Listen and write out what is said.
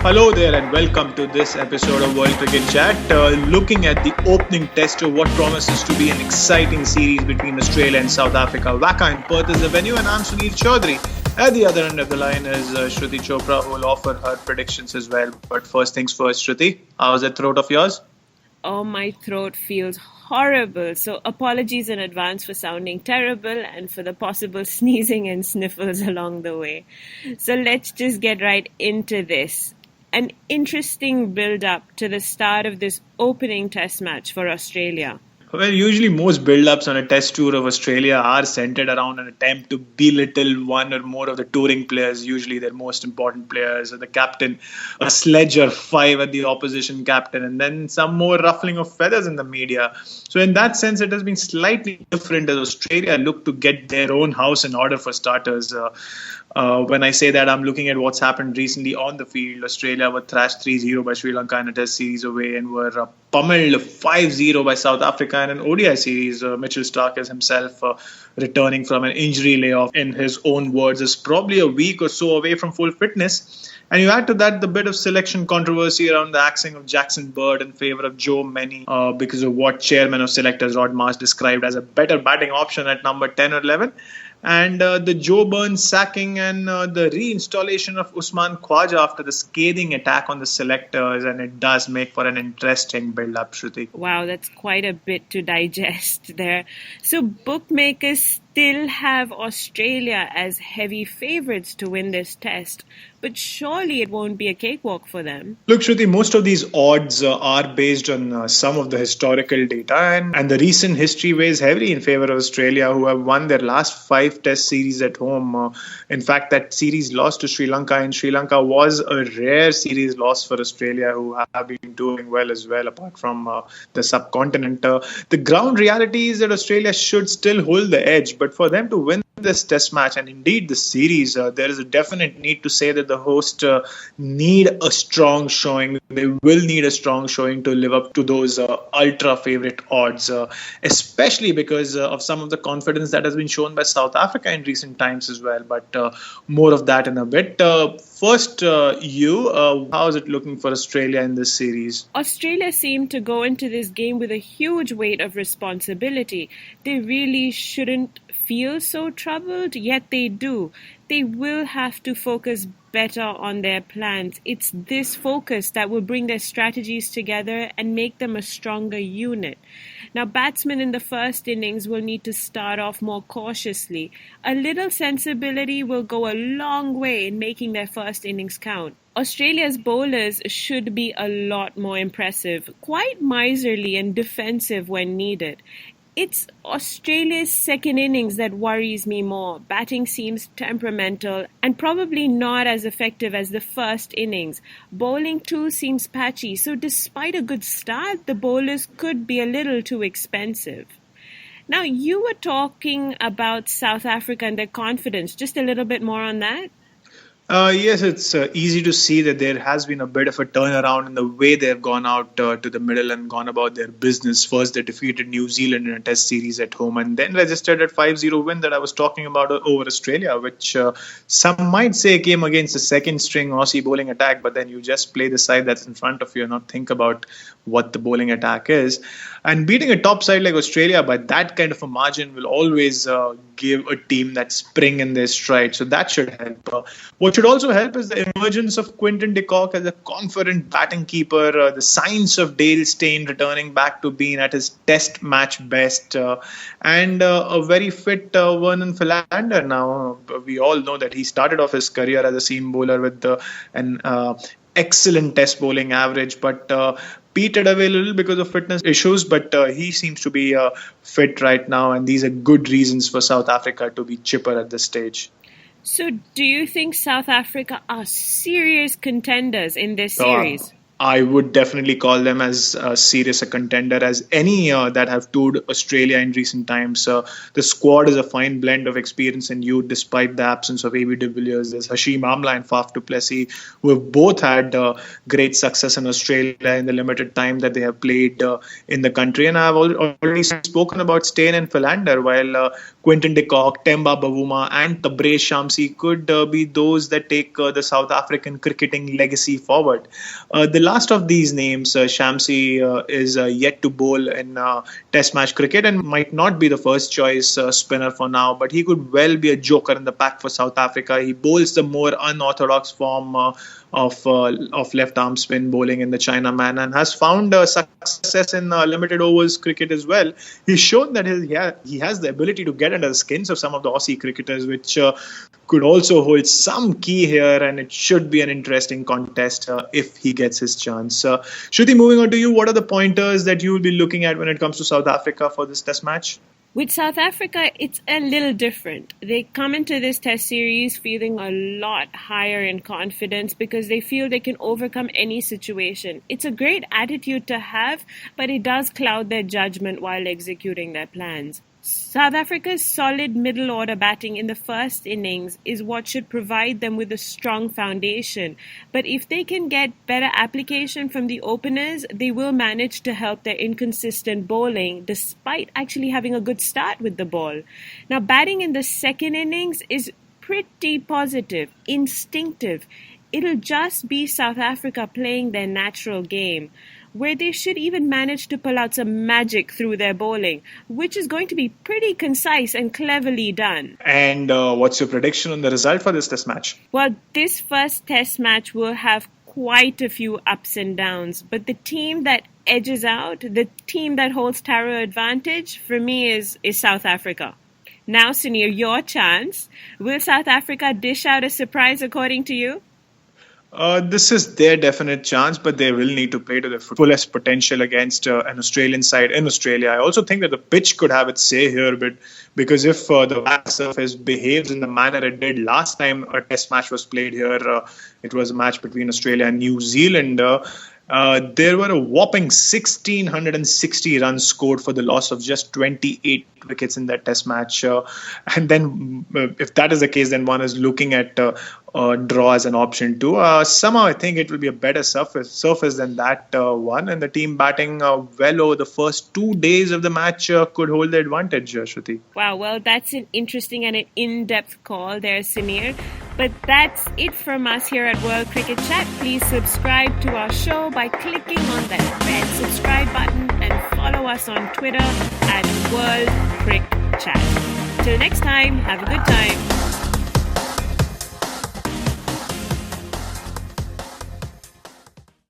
Hello there and welcome to this episode of World Cricket Chat, looking at the opening test of what promises to be an exciting series between Australia and South Africa. Wacker in Perth is the venue and I'm Suneer Chowdhary. At the other end of the line is Shruti Chopra, who will offer her predictions as well. But first things first, Shruti, how's that throat of yours? Oh, my throat feels horrible. So apologies in advance for sounding terrible and for the possible sneezing and sniffles along the way. So let's just get right into this. An interesting build-up to the start of this opening test match for Australia. Well, usually most build-ups on a test tour of Australia are centered around an attempt to belittle one or more of the touring players, usually their most important players, or the captain, a sledge or five at the opposition captain, and then some more ruffling of feathers in the media. So in that sense, it has been slightly different as Australia look to get their own house in order for starters. When I say that, I'm looking at what's happened recently on the field. Australia were thrashed 3-0 by Sri Lanka in a test series away and were pummeled 5-0 by South Africa in an ODI series. Mitchell Stark is himself returning from an injury layoff, in his own words, is probably a week or so away from full fitness. And you add to that the bit of selection controversy around the axing of Jackson Bird in favour of Joe Many because of what chairman of selectors Rod Marsh described as a better batting option at number 10 or 11. And the Joe Burns sacking and the reinstallation of Usman Khwaja after the scathing attack on the selectors. And it does make for an interesting build-up, Shruti. Wow, that's quite a bit to digest there. So bookmakers still have Australia as heavy favourites to win this test. But surely it won't be a cakewalk for them. Look, Shruti, most of these odds are based on some of the historical data, and the recent history weighs heavily in favour of Australia, who have won their last 5 test series at home. In fact, that series lost to Sri Lanka, and Sri Lanka was a rare series loss for Australia, who have been doing well as well, apart from the subcontinent. The ground reality is that Australia should still hold the edge, but for them to win this test match and indeed the series, there is a definite need to say that the host need a strong showing. They will need a strong showing to live up to those ultra favorite odds, especially because of some of the confidence that has been shown by South Africa in recent times as well. But more of that in a bit. First, how is it looking for Australia in this series? Australia seem to go into this game with a huge weight of responsibility. They really shouldn't feel so troubled, yet they do. They will have to focus better on their plans. It's this focus that will bring their strategies together and make them a stronger unit. Now, batsmen in the first innings will need to start off more cautiously. A little sensibility will go a long way in making their first innings count. Australia's bowlers should be a lot more impressive, quite miserly and defensive when needed. It's Australia's second innings that worries me more. Batting seems temperamental and probably not as effective as the first innings. Bowling too seems patchy, so despite a good start, the bowlers could be a little too expensive. Now, you were talking about South Africa and their confidence. Just a little bit more on that? Yes, it's easy to see that there has been a bit of a turnaround in the way they've gone out to the middle and gone about their business. First, they defeated New Zealand in a test series at home and then registered that 5-0 win that I was talking about over Australia, which some might say came against the second string Aussie bowling attack, but then you just play the side that's in front of you and not think about what the bowling attack is. And beating a top side like Australia by that kind of a margin will always give a team that spring in their stride. So that should help. What should also help is the emergence of Quinton de Kock as a confident batting keeper, the signs of Dale Steyn returning back to being at his test match best, and a very fit Vernon Philander. Now, we all know that he started off his career as a seam bowler with an excellent test bowling average, but petered away a little because of fitness issues, but he seems to be fit right now, and these are good reasons for South Africa to be chipper at this stage. So do you think South Africa are serious contenders in this series? I would definitely call them as serious a contender as any that have toured Australia in recent times. The squad is a fine blend of experience and youth despite the absence of A.B. de Villiers. There's Hashim Amla and Faf du Plessis, who have both had great success in Australia in the limited time that they have played in the country. And I've already spoken about Steyn and Philander, while Quinton de Kock, Temba Bavuma, and Tabraiz Shamsi could be those that take the South African cricketing legacy forward. The last of these names, Shamsi, is yet to bowl in Test match cricket and might not be the first choice spinner for now, but he could well be a joker in the pack for South Africa. He bowls the more unorthodox form of left arm spin bowling in the Chinaman and has found success in limited overs cricket as well. He's shown that he has the ability to get under the skins of some of the Aussie cricketers, which could also hold some key here, and it should be an interesting contest if he gets his chance. Shruti, moving on to you, what are the pointers that you will be looking at when it comes to South Africa for this Test match? With South Africa, it's a little different. They come into this test series feeling a lot higher in confidence because they feel they can overcome any situation. It's a great attitude to have, but it does cloud their judgment while executing their plans. South Africa's solid middle order batting in the first innings is what should provide them with a strong foundation. But if they can get better application from the openers, they will manage to help their inconsistent bowling despite actually having a good start with the ball. Now, batting in the second innings is pretty positive, instinctive. It'll just be South Africa playing their natural game, where they should even manage to pull out some magic through their bowling, which is going to be pretty concise and cleverly done. And what's your prediction on the result for this Test match? Well, this first Test match will have quite a few ups and downs, but the team that edges out, the team that holds Taro advantage, for me is South Africa. Now, Suneer, your chance. Will South Africa dish out a surprise according to you? This is their definite chance, but they will need to play to their fullest potential against an Australian side in Australia. I also think that the pitch could have its say here, but because if the back surface behaves in the manner it did last time a Test match was played here, it was a match between Australia and New Zealand. There were a whopping 1,660 runs scored for the loss of just 28 wickets in that Test match. And then, if that is the case, then one is looking at draw as an option too. Somehow, I think it will be a better surface than that one. And the team batting well over the first 2 days of the match could hold the advantage, Shruti. Wow, well, that's an interesting and an in-depth call there, Suneer. But that's it from us here at World Cricket Chat. Please subscribe to our show by clicking on that red subscribe button and follow us on Twitter at World Cricket Chat. Till next time, have a good time.